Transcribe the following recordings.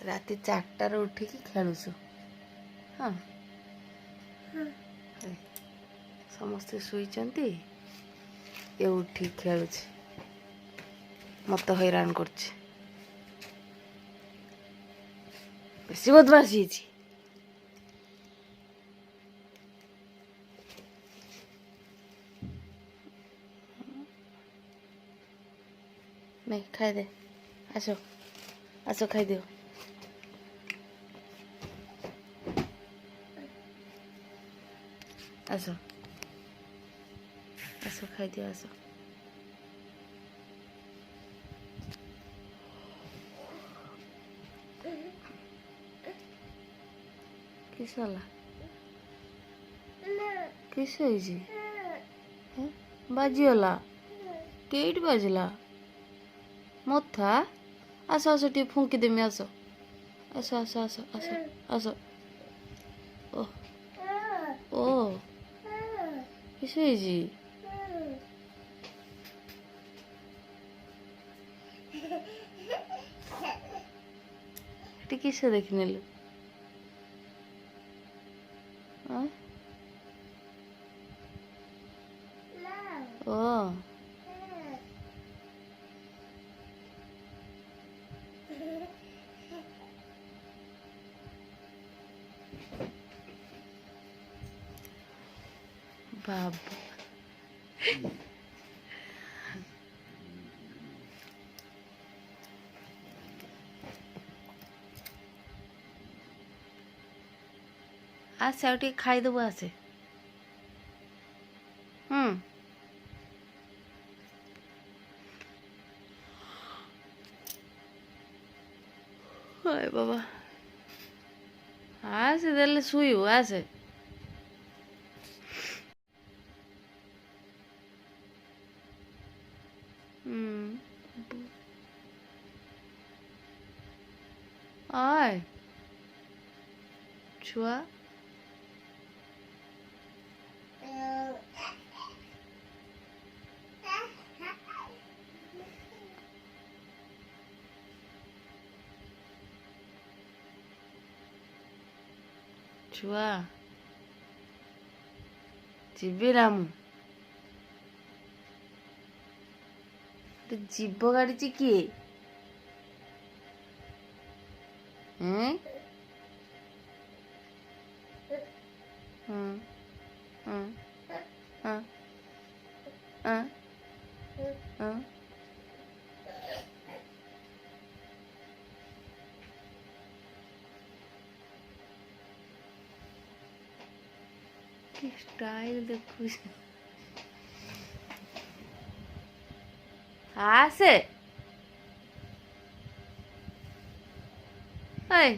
राति 4टार उठिकी खेलुछु। हाँ समस्ते शुईचंती ये उठी खेलुछि मत हैरान करछि। बेसी बदमाश ହେଇଛି। नहीं खाई दे आसो आसो खाई दियो आसो आसो खाई दियो आसो किस होला किस होइछि बाजिगला केट बाजिला मथा आसो आसो टी फुंकी देमी आसो आसो आसो आसो आसो आसो ओ ओ किस होइछि टी किस देखनेलु ओ बाबा आसे आउ टी खाई देबो आसे हाय बाबा आसे देले शुईबो आसे आय छुआ छुआ जीवी रामू जीव गाड़ी किए हैं स्टाइल देखु आसे ऐ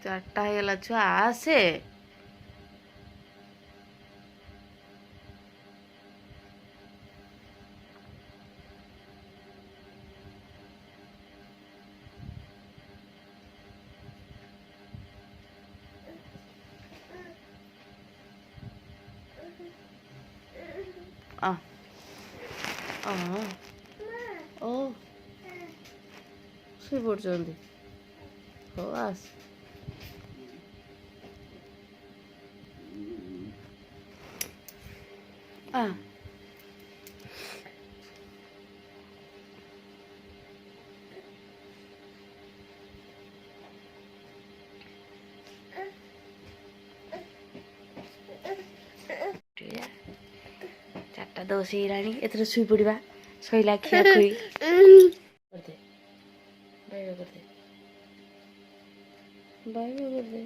4टा ହେଇଗଲା ଛୁଆ ଆସେ आ आ ओ ଶୋଇ ପଡ଼ୁଛନ୍ତି ହଉ ଆସ आ चारटा 10 ହେଇଗଲାଣି ଏଥର ଶୋଇ ପଡ଼ିବା ଶୋଇଲା ଖିଆ ଖୋଇ କରିଦେ ବାଇ ବାଇ କରିଦେ